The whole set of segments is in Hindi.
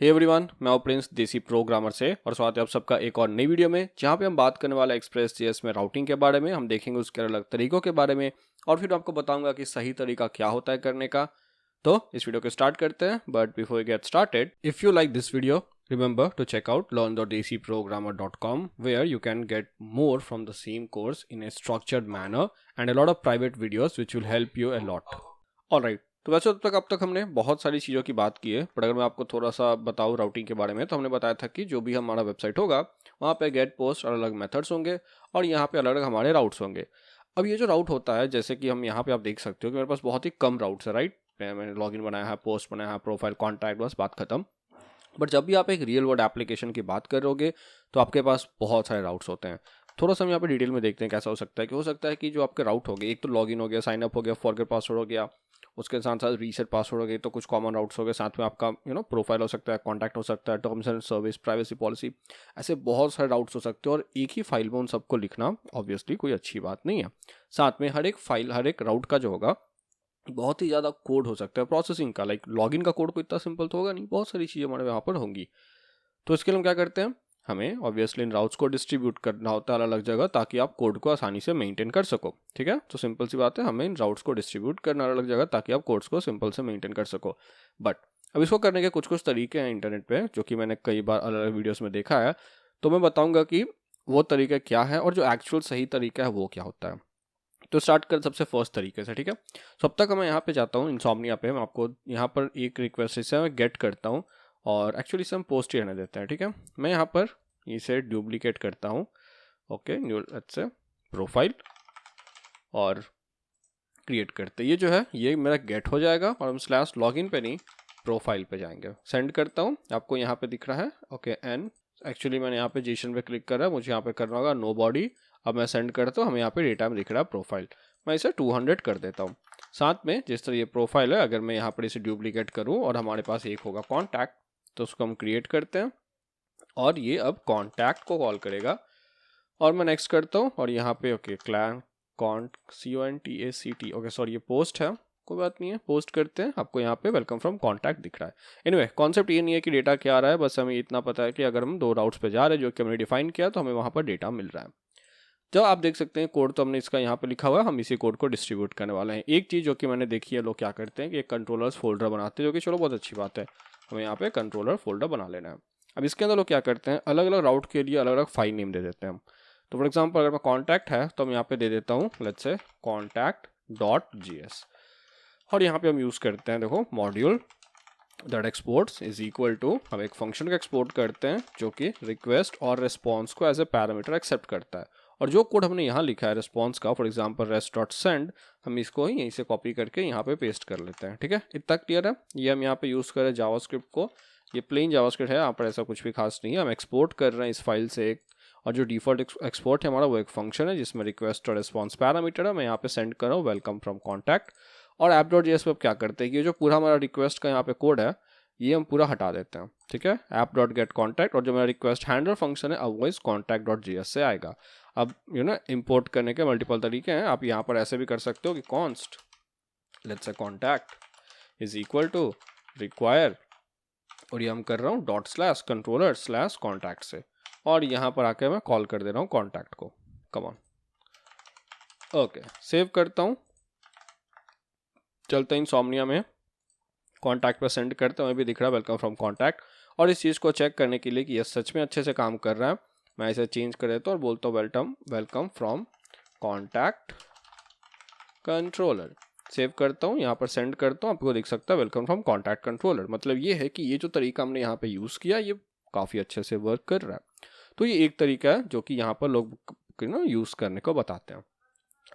हे एवरीवन, मैं हूं प्रिंस देसी प्रोग्रामर से और स्वागत है आप सबका एक और नई वीडियो में जहां पे हम बात करने वाले एक्सप्रेस जेएस में राउटिंग के बारे में। हम देखेंगे उसके अलग तरीकों के बारे में और फिर आपको बताऊंगा कि सही तरीका क्या होता है करने का। तो इस वीडियो को स्टार्ट करते हैं, but before we get started, if you like this video, remember to check out learn.dcprogrammer.com where you can get more from the same course in a structured manner and a lot of private videos which will help you a lot. Alright, तो वैसे अब तक हमने बहुत सारी चीज़ों की बात की है, बट अगर मैं आपको थोड़ा सा बताऊँ राउटिंग के बारे में, तो हमने बताया था कि जो भी हमारा वेबसाइट होगा वहाँ पे गेट पोस्ट अलग अलग मेथड्स होंगे और यहाँ पे अलग अलग हमारे राउट्स होंगे। अब ये जो राउट होता है, जैसे कि हम यहाँ पे आप देख सकते हो कि मेरे पास बहुत ही कम राउट्स है, राइट। मैंने लॉगिन बनाया है, पोस्ट बनाया है, प्रोफाइल, कॉन्टैक्ट, बस बात खत्म। बट जब भी आप एक रियल वर्ल्ड एप्लीकेशन की बात करोगे तो आपके पास बहुत सारे राउट्स होते हैं। थोड़ा सा हम यहाँ पे डिटेल में देखते हैं कैसा हो सकता है। कि हो सकता है कि जो आपके राउट हो गए, एक तो लॉगिन हो गया, साइन अप हो गया, फॉरगेट पासवर्ड हो गया, उसके साथ साथ रीसेट पासवर्ड हो गई, तो कुछ कॉमन राउट्स हो गए, साथ में आपका प्रोफाइल हो सकता है, कॉन्टैक्ट हो सकता है, terms and service, privacy policy, ऐसे बहुत सारे राउट्स हो सकते हैं। और एक ही फाइल में उन सबको लिखना ऑब्वियसली कोई अच्छी बात नहीं है। साथ में हर एक फाइल, हर एक राउट का जो होगा बहुत ही ज़्यादा कोड हो सकता है प्रोसेसिंग का। लाइक लॉगिन का कोड कोई इतना सिंपल तो होगा नहीं, बहुत सारी चीज़ें हमारे यहाँ पर होंगी। तो इसके लिए हम क्या करते हैं, हमें ऑब्वियसली इन राउट्स को डिस्ट्रीब्यूट करना होता है अलग अलग जगह, ताकि आप कोड को आसानी से मेंटेन कर सको। ठीक है, तो सिंपल सी बात है, हमें इन राउट्स को डिस्ट्रीब्यूट करना अलग अलग जगह ताकि आप कोड्स को सिंपल से मेंटेन कर सको। बट अब इसको करने के कुछ कुछ तरीके हैं इंटरनेट पे, जो कि मैंने कई बार अलग अलग वीडियोस में देखा है। तो मैं बताऊंगा कि वो तरीका क्या है और जो एक्चुअल सही तरीका है वो क्या होता है। तो स्टार्ट कर सबसे फर्स्ट तरीके से, ठीक है। तो अब तक मैं यहाँ पे जाता हूँ इनसोमनिया पे, मैं आपको यहाँ पर एक रिक्वेस्ट से मैं गेट करता हूँ और एक्चुअली इसे हम पोस्ट ही रहने देते हैं। ठीक है, मैं यहाँ पर इसे डुप्लीकेट करता हूँ। Okay, new let's say profile और क्रिएट करते, ये जो है ये मेरा गेट हो जाएगा और हम स्लैश लॉगिन पे नहीं प्रोफाइल पे जाएंगे। सेंड करता हूँ, आपको यहाँ पे दिख रहा है ओके एन, एक्चुअली मैंने यहाँ पे जेसन पे क्लिक करा है, मुझे यहाँ पे करना होगा नो बॉडी। अब मैं सेंड करता हूँ, हमें यहाँ पे डेटा में दिख रहा है प्रोफाइल, मैं इसे 200 कर देता हूँ। साथ में जिस तरह ये प्रोफाइल है, अगर मैं यहाँ पर इसे डुप्लीकेट करूँ और हमारे पास एक होगा कॉन्टैक्ट, तो उसको हम क्रिएट करते हैं और ये अब कॉन्टैक्ट को कॉल करेगा। और मैं नेक्स्ट करता हूँ और यहाँ पे okay clan CONTACT, okay sorry ये पोस्ट है, कोई बात नहीं है, पोस्ट करते हैं। आपको यहाँ पे वेलकम फ्रॉम कॉन्टैक्ट दिख रहा है। एनीवे कॉन्सेप्ट ये नहीं है कि डेटा क्या आ रहा है, बस हमें इतना पता है कि अगर हम दो राउट्स पे जा रहे हैं जो कि हमने डिफाइन किया, तो हमें वहाँ पर डेटा मिल रहा है। जब आप देख सकते हैं कोड तो हमने इसका यहाँ पे लिखा हुआ है, हम इसी कोड को डिस्ट्रीब्यूट करने वाले हैं। एक चीज़ जो कि मैंने देखी है, लोग क्या करते हैं कि एक कंट्रोलर्स फोल्डर बनाते हैं, जो कि चलो बहुत अच्छी बात है, हमें यहाँ पे कंट्रोलर फोल्डर बना लेना है। अब इसके अंदर लोग क्या करते हैं, अलग अलग राउट के लिए अलग अलग फाइल नेम दे देते हैं हम। तो फॉर एग्जाम्पल अगर मैं कॉन्टैक्ट है तो हम यहाँ पे दे देता हूँ लेट्स से contact.js, और यहाँ पे हम यूज़ करते हैं, देखो module that exports is equal to, हम एक फंक्शन का एक्सपोर्ट करते हैं जो कि रिक्वेस्ट और रिस्पॉन्स को एज ए पैरामीटर एक्सेप्ट करता है। और जो कोड हमने यहाँ लिखा है रिस्पॉन्स का, फॉर एग्जाम्पल rest.send, हम इसको ही यहीं से कॉपी करके यहाँ पे पेस्ट कर लेते हैं। ठीक है, इतना क्लियर है। ये हम यहाँ पे यूज़ करें जावास्क्रिप्ट को, ये प्लेन जावास्क्रिप्ट है, यहाँ पर ऐसा कुछ भी खास नहीं है। हम एक्सपोर्ट कर रहे हैं इस फाइल से एक, और जो डिफॉल्ट एक्सपोर्ट है हमारा वो एक फंक्शन है जिसमें रिक्वेस्ट और रिस्पॉन्स पैरामीटर है। मैं यहाँ पे सेंड कर रहा हूँ वेलकम फ्रॉम कॉन्टैक्ट। और app.js पे क्या करते हैं कि ये जो पूरा हमारा रिक्वेस्ट का यहाँ पे कोड है ये हम पूरा हटा देते हैं। ठीक है, app.getContact, और जो मेरा रिक्वेस्ट हैंडलर फंक्शन है अब वो इस contact.js से आएगा। अब इंपोर्ट करने के मल्टीपल तरीके हैं, आप यहाँ पर ऐसे भी कर सकते हो कि const let's say contact is equal to require, और ये हम कर रहा हूँ ./controller/contact से, और यहाँ पर आके मैं कॉल कर दे रहा हूँ कॉन्टैक्ट को। कम ऑन, ओके सेव करता हूँ, चलते हैं इनसोमनिया में, कॉन्टैक्ट पर सेंड करते हैं, हमें भी दिख रहा है वेलकम फ्रॉम कॉन्टैक्ट। और इस चीज़ को चेक करने के लिए कि ये सच में अच्छे से काम कर रहा है, मैं इसे चेंज कर देता हूँ और बोलता हूँ welcome from contact controller. Save करता हूँ, यहाँ पर सेंड करता हूँ, आपको दिख सकता है वेलकम फ्रॉम कॉन्टैक्ट कंट्रोलर। मतलब ये है कि ये जो तरीका हमने यहाँ पे यूज़ किया ये काफ़ी अच्छे से वर्क कर रहा है। तो ये एक तरीका है जो कि यहाँ पर लोग यूज़ करने को बताते हैं।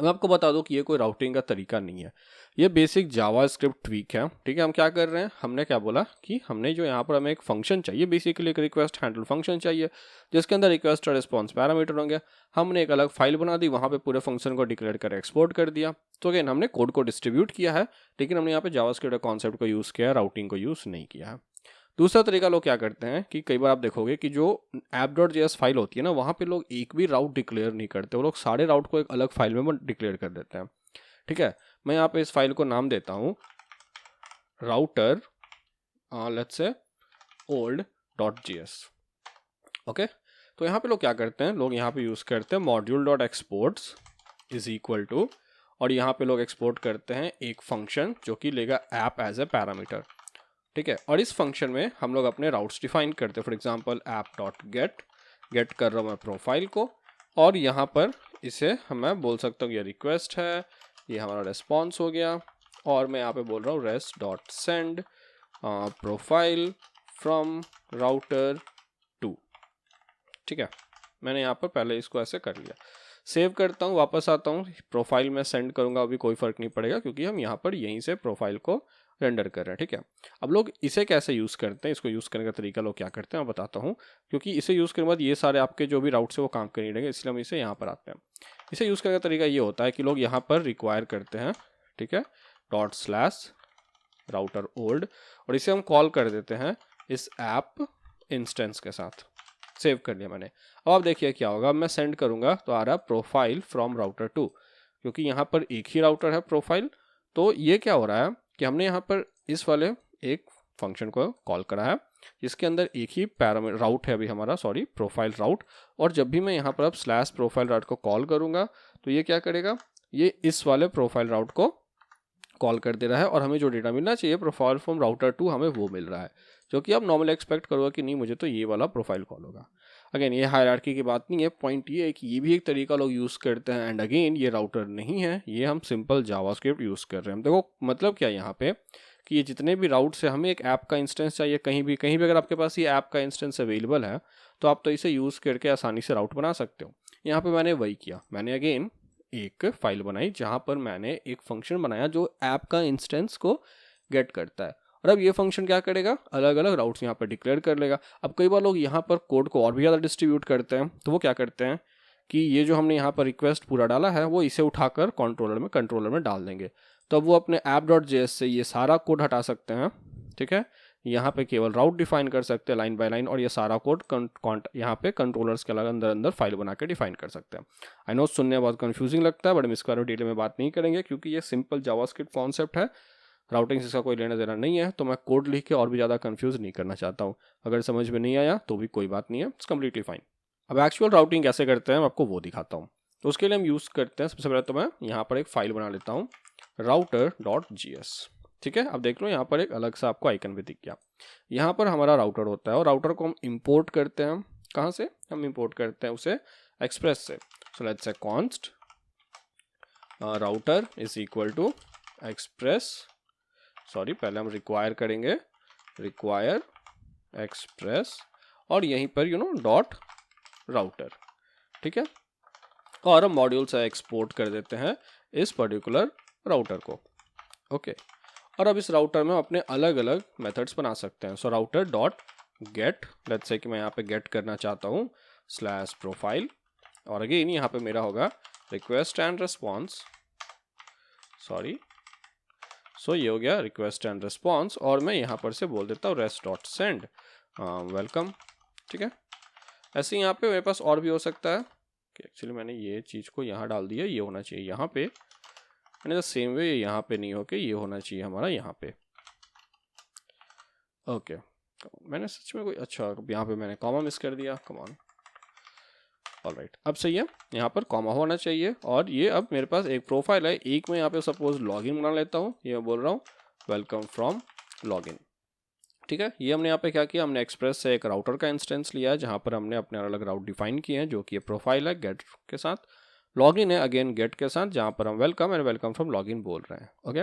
मैं आपको बता दूं कि ये कोई राउटिंग का तरीका नहीं है, ये बेसिक जावास्क्रिप्ट ट्वीक है। ठीक है, हम क्या कर रहे हैं, हमने क्या बोला कि हमने जो यहाँ पर हमें एक फंक्शन चाहिए, बेसिकली एक रिक्वेस्ट हैंडल फंक्शन चाहिए जिसके अंदर रिक्वेस्ट और रिस्पॉन्स पैरामीटर होंगे। हमने एक अलग फाइल बना दी, वहाँ पे पूरे फंक्शन को डिक्लेयर कर एक्सपोर्ट कर दिया। तो अगेन हमने कोड को डिस्ट्रीब्यूट किया है, लेकिन हमने यहाँ पे जावास्क्रिप्ट कॉन्सेप्ट को यूज़ किया है, राउटिंग को यूज़ नहीं किया है। दूसरा तरीका लोग क्या करते हैं कि कई बार आप देखोगे कि जो app.js फाइल होती है ना, वहाँ पे लोग एक भी राउट डिक्लेयर नहीं करते, वो लोग सारे राउट को एक अलग फाइल में डिक्लेयर कर देते हैं। ठीक है, मैं यहाँ पे इस फाइल को नाम देता हूँ router let's say old.js। Okay, तो यहाँ पे लोग क्या करते हैं, लोग यहाँ पे यूज़ करते हैं module.exports इज इक्वल टू, और यहाँ पे लोग एक्सपोर्ट करते हैं एक फंक्शन जो कि लेगा ऐप एज ए पैरामीटर। ठीक है, और इस फंक्शन में हम लोग अपने राउट्स डिफाइन करते हैं। फॉर एग्जांपल app.get, गेट कर रहा हूँ मैं प्रोफाइल को, और यहाँ पर इसे मैं बोल सकता हूँ ये रिक्वेस्ट है, ये हमारा रेस्पॉन्स हो गया, और मैं यहाँ पे बोल रहा हूँ rest.send profile from router to. ठीक है, मैंने यहाँ पर पहले इसको ऐसे कर लिया, सेव करता हूँ, वापस आता हूँ, प्रोफाइल में सेंड करूँगा, अभी कोई फ़र्क नहीं पड़ेगा क्योंकि हम यहाँ पर यहीं से प्रोफाइल को रेंडर कर रहे हैं। ठीक है, अब लोग इसे कैसे यूज़ करते हैं, इसको यूज़ करने का तरीका लोग क्या करते हैं मैं बताता हूँ, क्योंकि इसे यूज़ करने के बाद ये सारे आपके जो भी राउट्स है वो काम कर नहीं रहेंगे, इसलिए हम इसे यहाँ पर आते हैं। इसे यूज़ करने का तरीका ये होता है कि लोग यहाँ पर रिक्वायर करते हैं, ठीक है, ./router old, और इसे हम कॉल कर देते हैं इस ऐप इंस्टेंस के साथ। सेव कर लिया मैंने। अब आप देखिए क्या होगा, मैं सेंड करूँगा तो आ रहा प्रोफाइल फ्रॉम राउटर टू, क्योंकि यहाँ पर एक ही राउटर है प्रोफाइल। तो ये क्या हो रहा है कि हमने यहाँ पर इस वाले एक फंक्शन को कॉल करा है जिसके अंदर एक ही पैरामीटर राउट है अभी हमारा, सॉरी प्रोफाइल राउट, और जब भी मैं यहाँ पर अब /प्रोफाइल राउट को कॉल करूँगा तो ये क्या करेगा, ये इस वाले प्रोफाइल राउट को कॉल कर दे रहा है, और हमें जो डेटा मिलना चाहिए प्रोफाइल फ्रॉम राउटर टू हमें वो मिल रहा है, जो कि आप नॉर्मली एक्सपेक्ट करोगे कि नहीं मुझे तो ये वाला प्रोफाइल कॉल होगा। अगेन ये हायरार्की की बात नहीं है, पॉइंट ये है कि ये भी एक तरीका लोग यूज़ करते हैं, एंड अगेन ये राउटर नहीं है, ये हम सिंपल जावास्क्रिप्ट यूज़ कर रहे हैं। देखो मतलब क्या है यहाँ पे कि ये जितने भी राउट्स है, हमें एक ऐप का इंस्टेंस चाहिए, कहीं भी अगर आपके पास ये ऐप का इंस्टेंस अवेलेबल है तो आप तो इसे यूज़ करके आसानी से राउट बना सकते हो। यहाँ पर मैंने वही किया, मैंने अगेन एक फाइल बनाई जहाँ पर मैंने एक फंक्शन बनाया जो ऐप का इंस्टेंस को गेट करता है, और अब ये फंक्शन क्या करेगा, अलग अलग राउट्स यहाँ पर डिक्लेयर कर लेगा। अब कई बार लोग यहाँ पर कोड को और भी ज़्यादा डिस्ट्रीब्यूट करते हैं, तो वो क्या करते हैं कि ये जो हमने यहाँ पर रिक्वेस्ट पूरा डाला है वो इसे उठाकर कंट्रोलर में डाल देंगे, तो अब वो अपने app.js से ये सारा कोड हटा सकते हैं। ठीक है, यहाँ पे केवल राउट डिफाइन कर सकते हैं लाइन बाय लाइन, और ये सारा कोड यहाँ पे कंट्रोलर्स के अंदर अंदर फाइल बना के डिफाइन कर सकते हैं। आई नो सुनने में बहुत कंफ्यूजिंग लगता है, बट हम इसके बारे में डिटेल में बात नहीं करेंगे क्योंकि ये सिंपल जावास्क्रिप्ट कॉन्सेप्ट है, राउटिंग से इसका कोई लेना देना नहीं है, तो मैं कोड लिख के और भी ज़्यादा कंफ्यूज नहीं करना चाहता हूँ। अगर समझ में नहीं आया तो भी कोई बात नहीं है, इट्स कम्प्लीटली फाइन। अब एक्चुअल राउटिंग कैसे करते हैं मैं आपको वो दिखाता हूँ। तो उसके लिए हम यूज़ करते हैं, सबसे पहले तो मैं यहाँ पर एक फाइल बना लेता हूँ router.js। ठीक है, अब देख लो यहाँ पर एक अलग सा आपको आइकन भी दिख गया। यहाँ पर हमारा राउटर होता है, और राउटर को हम इंपोर्ट करते हैं, कहाँ से, हम इंपोर्ट करते हैं उसे एक्सप्रेस से। So let's say const router is equal to express, sorry पहले हम रिक्वायर करेंगे, रिक्वायर एक्सप्रेस, और यहीं पर डॉट राउटर। ठीक है, और हम मॉड्यूल से एक्सपोर्ट कर देते हैं इस पर्टिकुलर राउटर को। ओके, और अब इस राउटर में हम अपने अलग अलग मेथड्स बना सकते हैं। So router dot gate, let's say कि मैं यहाँ पे गेट करना चाहता हूँ /प्रोफाइल, और अगेन यहाँ पे मेरा होगा रिक्वेस्ट एंड रिस्पॉन्स, सॉरी, सो ये हो गया रिक्वेस्ट एंड रिस्पॉन्स, और मैं यहाँ पर से बोल देता हूँ rest.send वेलकम। ठीक है, ऐसे यहाँ पे मेरे पास और भी हो सकता है कि एक्चुअली मैंने ये चीज़ को यहाँ डाल दिया, ये होना चाहिए यहाँ पे, मैंने द सेम वे यहाँ पे नहीं होके ये होना चाहिए हमारा यहाँ पे। ओके, मैंने सच में कोई अच्छा यहाँ पे मैंने कॉमा मिस कर दिया, कम ऑन। ऑलराइट, अब सही है, यहाँ पर कॉमा होना चाहिए, और ये अब मेरे पास एक प्रोफाइल है, एक मैं यहाँ पे सपोज लॉगिन बना लेता हूँ, ये मैं बोल रहा हूँ वेलकम फ्रॉम लॉगिन। ठीक है, ये हमने यहाँ पे क्या किया, हमने एक्सप्रेस से एक राउटर का इंस्टेंस लिया है जहाँ पर हमने अपने अलग राउट डिफाइन किए हैं, जो कि ये प्रोफाइल है गेट के साथ, लॉगिन है अगेन गेट के साथ, जहाँ पर हम welcome and welcome from login बोल रहे हैं। ओके,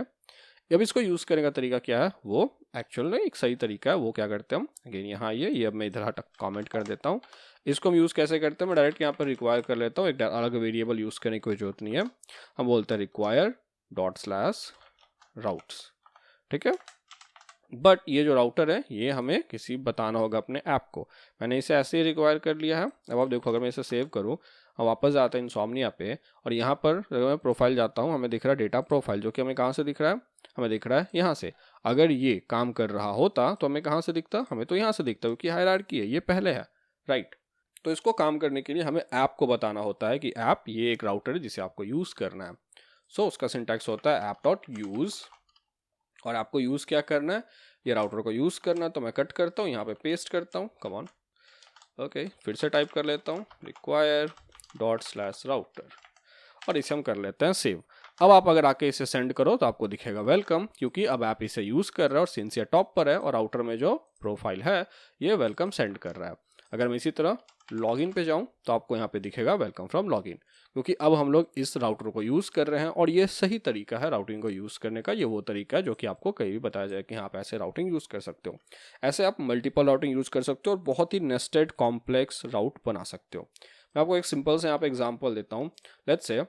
अब इसको यूज़ करने का तरीका क्या है, वो एक्चुअल में एक सही तरीका है, वो क्या करते हैं हम, अगेन यहाँ ये अब मैं इधर हट कॉमेंट कर देता हूँ। इसको हम यूज़ कैसे करते हैं, मैं डायरेक्ट यहाँ पर रिक्वायर कर लेता हूँ, एक अलग वेरिएबल यूज़ करने की कोई जरूरत नहीं है, हम बोलते हैं रिक्वायर ./routes। ठीक है, बट ये जो राउटर है ये हमें किसी बताना होगा अपने ऐप को, मैंने इसे ऐसे ही रिक्वायर कर लिया है। अब आप देखो, अगर मैं इसे सेव करूँ और वापस आता है इंसोम्निया पे, और यहाँ पर अगर मैं प्रोफाइल जाता हूँ, हमें दिख रहा है डेटा प्रोफाइल, जो कि हमें कहाँ से दिख रहा है, हमें दिख रहा है यहाँ से। अगर ये काम कर रहा होता तो हमें कहाँ से दिखता, हमें तो यहाँ से दिखता, क्योंकि हायरार्की है, ये पहले है, राइट। तो इसको काम करने के लिए हमें ऐप को बताना होता है कि ऐप ये एक राउटर है जिसे आपको यूज़ करना है। सो उसका सिंटैक्स होता है app.use, और आपको यूज़ क्या करना है, ये राउटर को यूज़ करना, तो मैं कट करता हूँ, यहाँ पे पेस्ट करता हूँ, कम ऑन। ओके, फिर से टाइप कर लेता हूँ require./router और इसे हम कर लेते हैं सेव। अब आप अगर आके इसे सेंड करो तो आपको दिखेगा वेलकम, क्योंकि अब आप इसे यूज़ कर रहे हो और सिंस ये टॉप पर है और राउटर में जो प्रोफाइल है ये वेलकम सेंड कर रहा है। अगर मैं इसी तरह लॉगिन पे जाऊं तो आपको यहाँ पे दिखेगा वेलकम फ्रॉम लॉगिन, क्योंकि अब हम लोग इस राउटर को यूज़ कर रहे हैं और ये सही तरीका है राउटिंग को यूज़ करने का। ये वो तरीका है जो कि आपको कहीं भी बताया जाए कि हाँ आप ऐसे राउटिंग यूज़ कर सकते हो। ऐसे आप मल्टीपल राउटिंग यूज़ कर सकते हो और बहुत ही नेस्टेड कॉम्प्लेक्स राउट बना सकते हो। मैं आपको एक सिंपल से यहाँ पे एग्जाम्पल देता हूँ। लेट्स से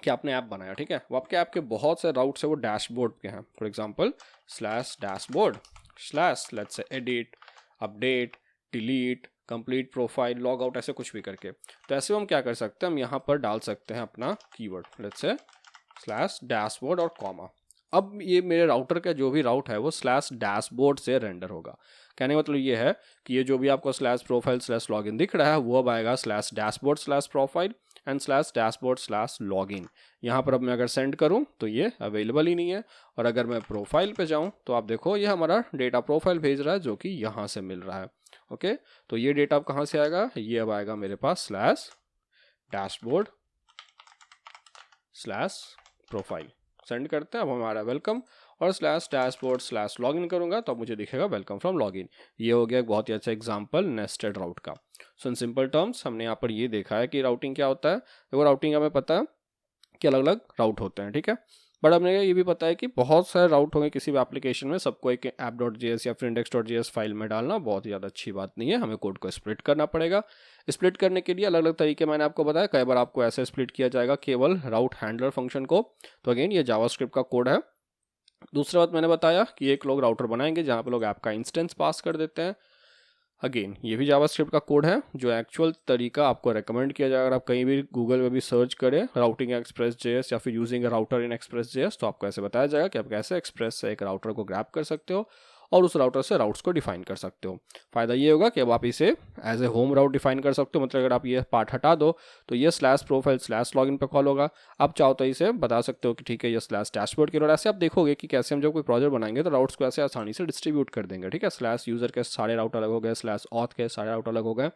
कि आपने ऐप बनाया, ठीक है, वो आपके ऐप के बहुत से राउट्स है वो डैशबोर्ड के हैं। For example /dashboard let's say edit, update, delete, complete profile, log out, ऐसे कुछ भी करके। तो ऐसे हम क्या कर सकते हैं, हम यहाँ पर डाल सकते हैं अपना कीवर्ड, लेट्स से /dashboard और कॉमा। अब ये मेरे राउटर का जो भी राउट है वो /dashboard से रेंडर होगा। कहने का मतलब ये है कि ये जो भी आपको /profile/login दिख रहा है वो अब आएगा /dashboard/profile एंड /dashboard/login। यहाँ पर अब मैं अगर सेंड करूँ तो ये अवेलेबल ही नहीं है। और अगर मैं प्रोफाइल पे जाऊँ तो आप देखो ये हमारा डेटा प्रोफाइल भेज रहा है जो कि यहाँ से मिल रहा है। ओके, तो ये डेटा अब कहाँ से आएगा, ये अब आएगा मेरे पास /dashboard/profile। सेंड करते हैं, अब हमारा वेलकम, और /dashboard/login करूँगा तो अब मुझे दिखेगा वेलकम फ्रॉम लॉगिन। ये हो गया एक बहुत ही अच्छा एग्जांपल नेस्टेड राउट का। सो इन सिंपल टर्म्स हमने यहाँ पर ये देखा है कि राउटिंग क्या होता है। देखो राउटिंग हमें पता है कि अलग अलग राउट होते हैं, ठीक है, बट हमने ये भी पता है कि बहुत सारे राउट होंगे किसी भी एप्लीकेशन में, सबको एक app.js या फिर index.js फाइल में डालना बहुत ज़्यादा अच्छी बात नहीं है। हमें कोड को स्प्लिट करना पड़ेगा। स्प्लिट करने के लिए अलग अलग तरीके मैंने आपको बताया। कई बार आपको ऐसे स्प्लिट किया जाएगा केवल राउट हैंडलर फंक्शन को, तो अगेन ये जावास्क्रिप्ट का कोड है। दूसरा बात मैंने बताया कि एक लोग राउटर बनाएंगे जहाँ पे लोग ऐप का इंस्टेंस पास कर देते हैं। अगेन ये भी जावास्क्रिप्ट का कोड है जो एक्चुअल तरीका आपको रेकमेंड किया जाएगा। अगर आप कहीं भी गूगल में भी सर्च करें राउटिंग एक्सप्रेस.js या फिर यूजिंग अ राउटर इन एक्सप्रेस.js तो आपको ऐसे बताया जाएगा कि आप कैसे एक्सप्रेस से एक राउटर को ग्रैब कर सकते हो और उस राउटर से राउट्स को डिफाइन कर सकते हो। फ़ायदा ये होगा कि अब आप इसे as a home route define कर सकते हो। मतलब अगर आप ये पार्ट हटा दो तो ये /profile/login पे कॉल होगा। आप चाहो तो इसे बता सकते हो कि ठीक है ये /dashboard की। और ऐसे आप देखोगे कि कैसे हम जब कोई प्रोजेक्ट बनाएंगे तो राउट्स को ऐसे आसानी से डिस्ट्रीब्यूट कर देंगे, ठीक है। /user के सारे राउट अलग हो गए, /auth के सारे राउट अलग हो गए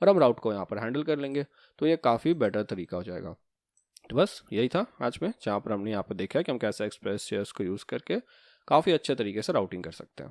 और हम राउट को यहाँ पर हैंडल कर लेंगे। तो ये काफ़ी बेटर तरीका हो जाएगा। तो बस यही था आज में, जहाँ पर हमने यहाँ पर देखा है कि हम कैसे एक्सप्रेस.js को यूज़ करके काफ़ी अच्छे तरीके से राउटिंग कर सकते हैं।